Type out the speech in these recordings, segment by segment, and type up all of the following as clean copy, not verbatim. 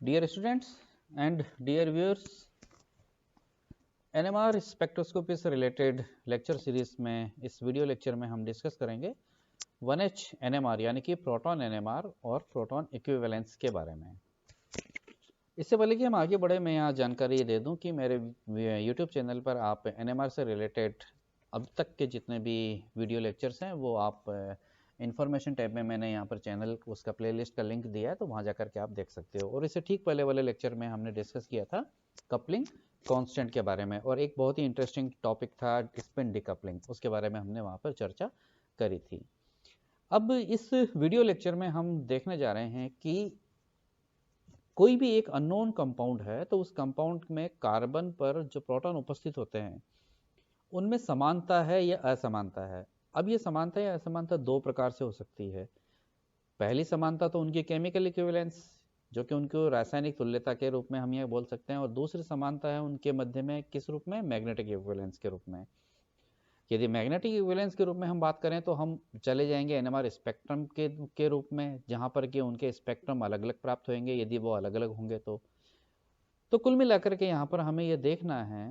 Dear students and dear viewers, NMR spectroscopy से related lecture series में इस video lecture में हम डिस्कस करेंगे 1H NMR यानी कि प्रोटॉन NMR और प्रोटॉन इक्विवेलेंस के बारे में। इससे पहले कि हम आगे बढ़े, मैं यहाँ जानकारी दे दूं कि मेरे YouTube चैनल पर आप NMR से रिलेटेड अब तक के जितने भी वीडियो लेक्चर्स हैं वो आप इन्फॉर्मेशन टैब में मैंने यहाँ पर चैनल उसका प्लेलिस्ट का लिंक दिया है, तो वहाँ जाकर के आप देख सकते हो। और इससे ठीक पहले वाले लेक्चर में हमने डिस्कस किया था कपलिंग कांस्टेंट के बारे में, और एक बहुत ही इंटरेस्टिंग टॉपिक था स्पिन डिकपलिंग, उसके बारे में हमने वहाँ पर चर्चा करी थी। अब इस वीडियो लेक्चर में हम देखने जा रहे हैं कि कोई भी एक अननोन कंपाउंड है तो उस कंपाउंड में कार्बन पर जो प्रोटॉन उपस्थित होते हैं उनमें समानता है या असमानता है। अब ये समानता या असमानता दो प्रकार से हो सकती है। पहली समानता तो उनकी केमिकल इक्विवेलेंस, जो कि उनको रासायनिक तुल्यता के रूप में हम ये बोल सकते हैं, और दूसरी समानता है उनके मध्य में किस रूप में, मैग्नेटिक इक्विवेलेंस के रूप में। यदि मैग्नेटिक इक्विवेलेंस के रूप में हम बात करें तो हम चले जाएंगे एनएमआर स्पेक्ट्रम के रूप में, जहां पर कि उनके स्पेक्ट्रम अलग अलग प्राप्त होंगे यदि वो अलग अलग होंगे तो कुल मिलाकर के यहाँ पर हमें यह देखना है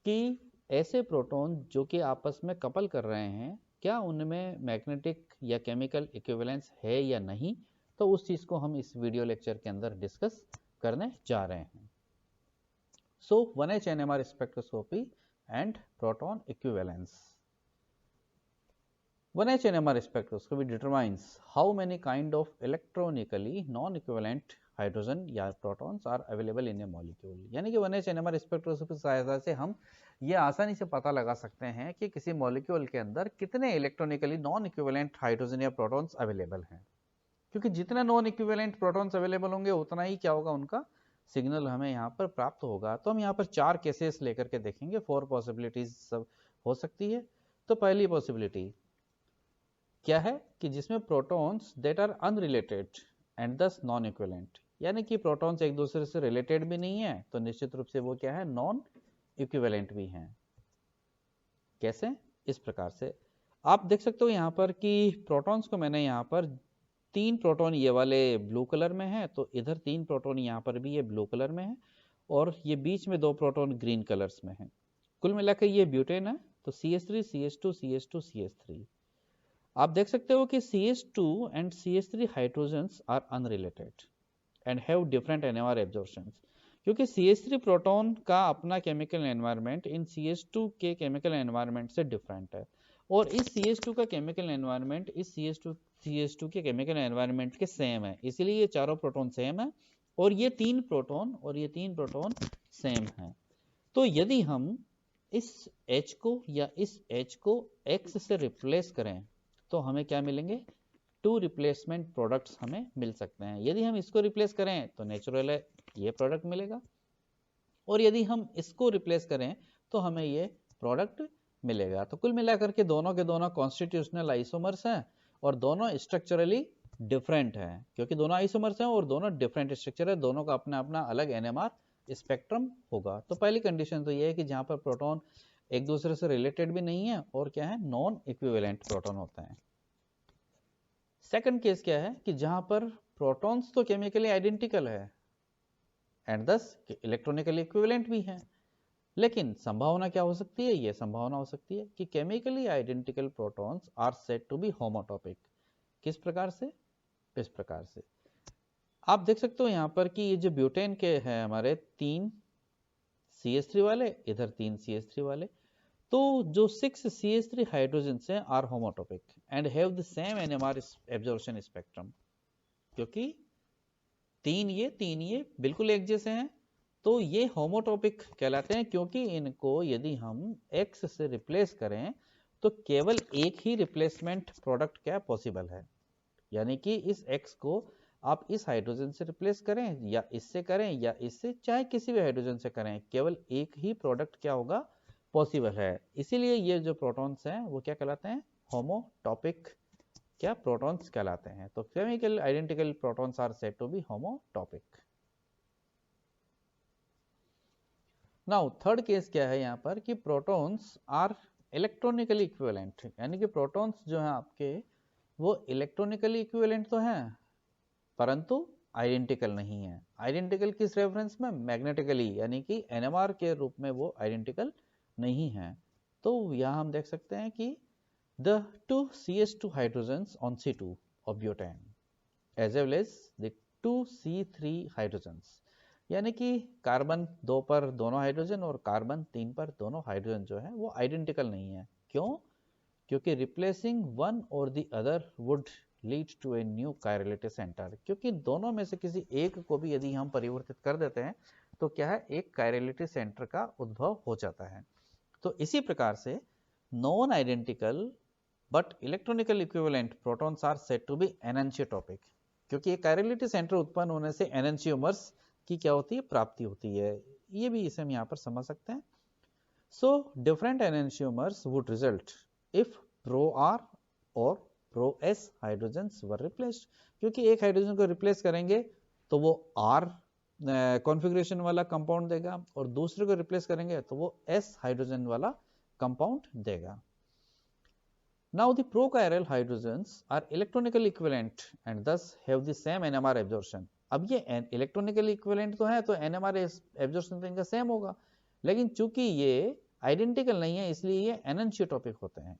कि ऐसे प्रोटॉन जो कि आपस में कपल कर रहे हैं, क्या उनमें मैग्नेटिक या केमिकल इक्विवेलेंस है या नहीं। तो उस चीज को हम इस वीडियो लेक्चर के अंदर डिस्कस करने जा रहे हैं। सो 1H NMR spectroscopy and proton equivalence. 1H NMR spectroscopy determines how many kind of electronically non-equivalent hydrogen या protons are available in a molecule. यानी कि 1H NMR स्पेक्ट्रोस्कोपी की सहायता से हम ये आसानी से पता लगा सकते हैं कि किसी मॉलिक्यूल के अंदर कितने इलेक्ट्रॉनिकली नॉन इक्विवेलेंट हाइड्रोजन या प्रोटॉन्स अवेलेबल हैं, क्योंकि जितने नॉन इक्विवेलेंट प्रोटॉन्स अवेलेबल होंगे उतना ही क्या होगा, उनका सिग्नल हमें यहाँ पर प्राप्त होगा। तो हम यहाँ पर 4 केसेस लेकर के देखेंगे, 4 पॉसिबिलिटीज सब हो सकती है। तो पहली पॉसिबिलिटी क्या है कि जिसमें protons that are unrelated and thus non equivalent, यानी कि प्रोटॉन्स एक दूसरे से रिलेटेड भी नहीं है तो निश्चित रूप से वो क्या है, नॉन इक्विवेलेंट भी हैं। कैसे? इस प्रकार से आप देख सकते हो यहाँ पर कि प्रोटॉन्स को मैंने यहाँ पर 3 प्रोटॉन ये वाले ब्लू कलर में है, तो इधर 3 प्रोटॉन यहाँ पर भी ये ब्लू कलर में है, और ये बीच में 2 प्रोटॉन ग्रीन कलर्स में है। कुल मिलाकर ये ब्यूटेन है, तो CH3 CH2 CH2 CH3। आप देख सकते हो कि CH2 and CH3 hydrogens are unrelated and have different NMR absorptions, क्योंकि CH3 प्रोटॉन का अपना केमिकल एनवायरनमेंट इन CH2 के केमिकल एनवायरनमेंट से डिफरेंट है, और इस CH2 का केमिकल एनवायरनमेंट इस CH2 के केमिकल एनवायरनमेंट के सेम है, इसलिए ये चारों प्रोटॉन सेम है और ये 3 प्रोटॉन सेम है। तो यदि हम इस H को या इस H को X से रिप्लेस करें तो हमें क्या मिलेंगे, 2 रिप्लेसमेंट प्रोडक्ट्स हमें मिल सकते हैं। यदि हम इसको रिप्लेस करें तो नेचुरल है ये प्रोडक्ट मिलेगा, और यदि हम इसको रिप्लेस करें तो हमें ये प्रोडक्ट मिलेगा। तो कुल मिलाकर के दोनों कॉन्स्टिट्यूशनल आइसोमर्स हैं और दोनों स्ट्रक्चरली डिफरेंट हैं, क्योंकि दोनों आइसोमर्स हैं और दोनों डिफरेंट स्ट्रक्चर है, दोनों का अपना अपना अलग NMR स्पेक्ट्रम होगा। तो पहली कंडीशन तो ये है कि जहां पर प्रोटॉन एक दूसरे से रिलेटेड भी नहीं है और क्या है, नॉन इक्विवेलेंट प्रोटॉन होते हैं। सेकंड केस क्या है कि जहां पर प्रोटॉन्स तो केमिकली आइडेंटिकल है एंड दस इलेक्ट्रॉनिकली इक्विवेलेंट भी है, लेकिन संभावना क्या हो सकती है, यह संभावना हो सकती है कि chemically identical protons are said to be homotopic. किस प्रकार से? इस प्रकार से आप देख सकते हो यहाँ पर कि ये जो ब्यूटेन के हैं हमारे 3 CH3 वाले, इधर 3 CH3 वाले, तो जो 6 CH3 हाइड्रोजन हैं are homotopic and have the same NMR absorption spectrum, क्योंकि 3 ये बिल्कुल एक जैसे हैं, तो ये होमोटॉपिक कहलाते हैं, क्योंकि इनको यदि हम X से रिप्लेस करें तो केवल एक ही रिप्लेसमेंट प्रोडक्ट क्या पॉसिबल है, यानी कि इस X को आप इस हाइड्रोजन से रिप्लेस करें या इससे करें या इससे, चाहे किसी भी हाइड्रोजन से करें, केवल एक ही प्रोडक्ट क्या होगा, पॉसिबल है। इसीलिए ये जो प्रोटॉन्स हैं वो क्या कहलाते हैं, होमोटॉपिक क्या प्रोटॉन्स कहलाते हैं। तो chemical identical protons are said to be homotopic. Now third case क्या है यहाँ पर कि प्रोटॉन्स आर इलेक्ट्रॉनिकली इक्विवेलेंट, यानी कि प्रोटॉन्स जो हैं आपके वो इलेक्ट्रॉनिकली इक्विवेलेंट तो हैं, परंतु आइडेंटिकल नहीं है। आइडेंटिकल किस रेफरेंस में? मैग्नेटिकली, यानी कि NMR के रूप में वो आइडेंटिकल नहीं है। तो यहाँ हम देख सकते हैं कि the two CH2 hydrogens on C2 of butane as well as the two C3 hydrogens, यानी कि कार्बन 2 पर दोनों हाइड्रोजन और कार्बन 3 पर दोनों हाइड्रोजन जो है वो आइडेंटिकल नहीं है। क्यों? क्योंकि replacing one or the other would lead to a new chirality centre, क्योंकि दोनों में से किसी एक को भी यदि हम परिवर्तित कर देते हैं तो क्या है, एक कायरलिटी सेंटर का उद्भव हो जाता है। तो इसी प्रकार से non identical but electronical equivalent protons are said to be enantiotopic, क्योंकि एक कायरलिटी सेंटर उत्पन्न होने से एनएनशियोमर्स की क्या होती है, प्राप्ति होती है। ये भी इसे हम यहाँ पर समझ सकते हैं। So different enantiomers would result if pro R और pro S hydrogens were replaced, क्योंकि एक हाइड्रोजन को रिप्लेस करेंगे तो वो आर कॉन्फ़िगरेशन वाला कंपाउंड देगा और दूसरे को रिप्लेस करेंगे तो वो एस हाइड्रोजन वाला कंपाउंड देगा। Now the prochiral hydrogens are electronically equivalent and thus have the same NMR absorption. अब ये इलेक्ट्रॉनिकली इक्विवेलेंट तो है तो NMR एब्जॉर्प्शन तो इनका सेम होगा, लेकिन चूंकि ये आइडेंटिकल नहीं है इसलिए ये एनएनशियोटॉपिक होते हैं।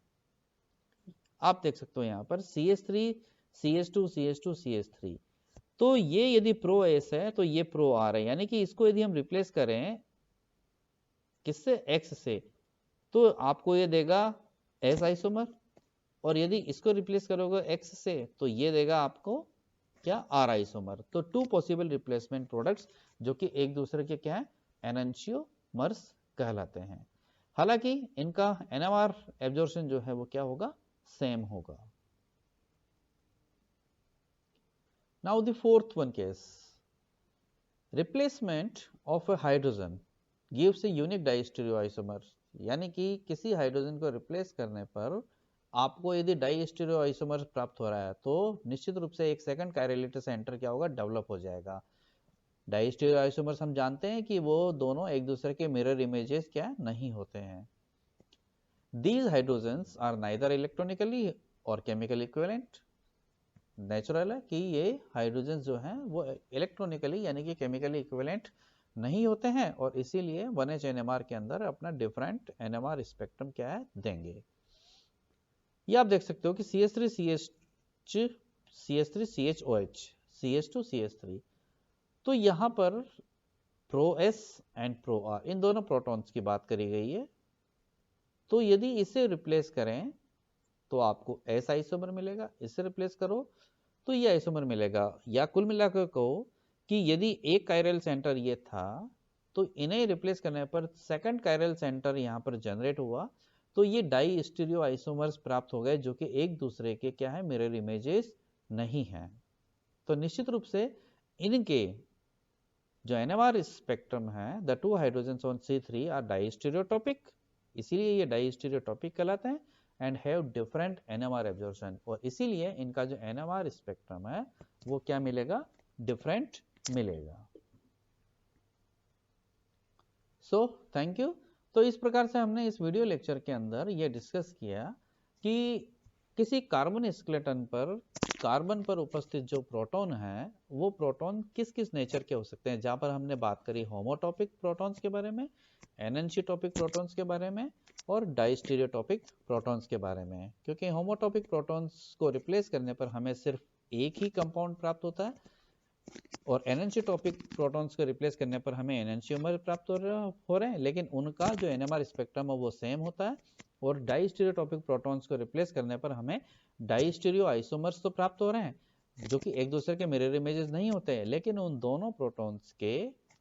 आप देख सकते हो यहाँ पर CH3 CH2 CH2 CH3, तो ये यदि प्रो एस है तो ये प्रो आर है, यानी कि इसको यदि हम रिप्लेस करें किससे, X से, तो आपको ये देगा एस आइसोमर, और यदि इसको रिप्लेस करोगे X से तो ये देगा आपको क्या, R आइसोमर। तो टू पॉसिबल रिप्लेसमेंट प्रोडक्ट्स जो कि एक दूसरे के क्या है, एनएनशियोमर्स कहलाते हैं। हालांकि इनका NMR एब्जॉर्प्शन जो है वो क्या होगा, सेम होगा। Now the fourth one case, replacement of a hydrogen gives a unique diastereoisomer, यानी कि किसी हाइड्रोजन को रिप्लेस करने पर आपको यदि डाइस्टेरियोआइसोमर प्राप्त हो रहा है तो निश्चित रूप से एक सेकंड कायरलिटी सेंटर क्या होगा, डेवलप हो जाएगा। डाइस्टेरियोआइसोमर्स हम जानते हैं कि वो दोनों एक दूसरे के मिरर इमेजेस क्या नहीं होते हैं। These hydrogens are neither electronically और chemically equivalent। नेचुरल है कि ये हाइड्रोजन जो हैं वो इलेक्ट्रॉनिकली यानी कि केमिकली इक्विवेलेंट नहीं होते हैं और इसीलिए 1H NMR के अंदर अपना डिफरेंट NMR स्पेक्ट्रम क्या है, देंगे। ये आप देख सकते हो कि CH3 CH3 CH2 CH3, तो यहाँ पर pro S and pro R इन दोनों प्रोटॉन्स की बात करी गई है। तो यदि इसे रिप्लेस करें तो आपको एस आइसोमर मिलेगा, इसे रिप्लेस करो तो ये आइसोमर मिलेगा। या कुल मिलाकर कहो कि यदि एक कायरल सेंटर ये था तो इन्हें रिप्लेस करने पर सेकंड कायरल सेंटर यहाँ पर जनरेट हुआ तो ये डाई स्टीरियो आइसोमर्स प्राप्त हो गए जो कि एक दूसरे के क्या है, मिरर इमेजेस नहीं हैं। तो निश्चित रूप से इनके जो NMR स्पेक्ट्रम है, the two hydrogens on C3 are diastereotopic, इसीलिए ये डाइस्टेरियोटॉपिक कहलाते हैं and have different NMR absorption, और इसीलिए इनका जो NMR स्पेक्ट्रम है वो क्या मिलेगा, डिफरेंट मिलेगा। So thank you. तो इस प्रकार से हमने इस वीडियो लेक्चर के अंदर ये डिस्कस किया कि किसी कार्बन स्केलेटन पर कार्बन पर उपस्थित जो प्रोटॉन है वो प्रोटॉन किस किस नेचर के हो सकते हैं, जहां पर हमने बात करी होमोटॉपिक प्रोटॉन्स के बारे में, एनएनशियोटॉपिक प्रोटॉन्स के बारे में और डाइस्टेरियोटॉपिक प्रोटॉन्स के बारे में। क्योंकि होमोटॉपिक प्रोटॉन्स को रिप्लेस करने पर हमें सिर्फ एक ही कंपाउंड प्राप्त होता है और एनएनशियोटॉपिक प्रोटॉन्स को रिप्लेस करने पर हमें एनएनशियोमर प्राप्त हो रहे हैं, लेकिन उनका जो एनएमआर स्पेक्ट्रम है वो सेम होता है। और डाइस्टेरियोटॉपिक प्रोटॉन्स को रिप्लेस करने पर हमें डाइस्टेरियो आइसोमर्स तो प्राप्त हो रहे हैं जो कि एक दूसरे के मिरर इमेजेस नहीं होते हैं, लेकिन उन दोनों प्रोटॉन्स के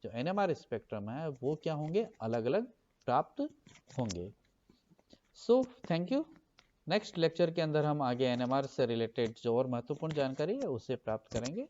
जो एनएमआर स्पेक्ट्रम है वो क्या होंगे, अलग अलग प्राप्त होंगे। So thank you. Next lecture के अंदर हम आगे एनएमआर से रिलेटेड जो और महत्वपूर्ण जानकारी है उसे प्राप्त करेंगे।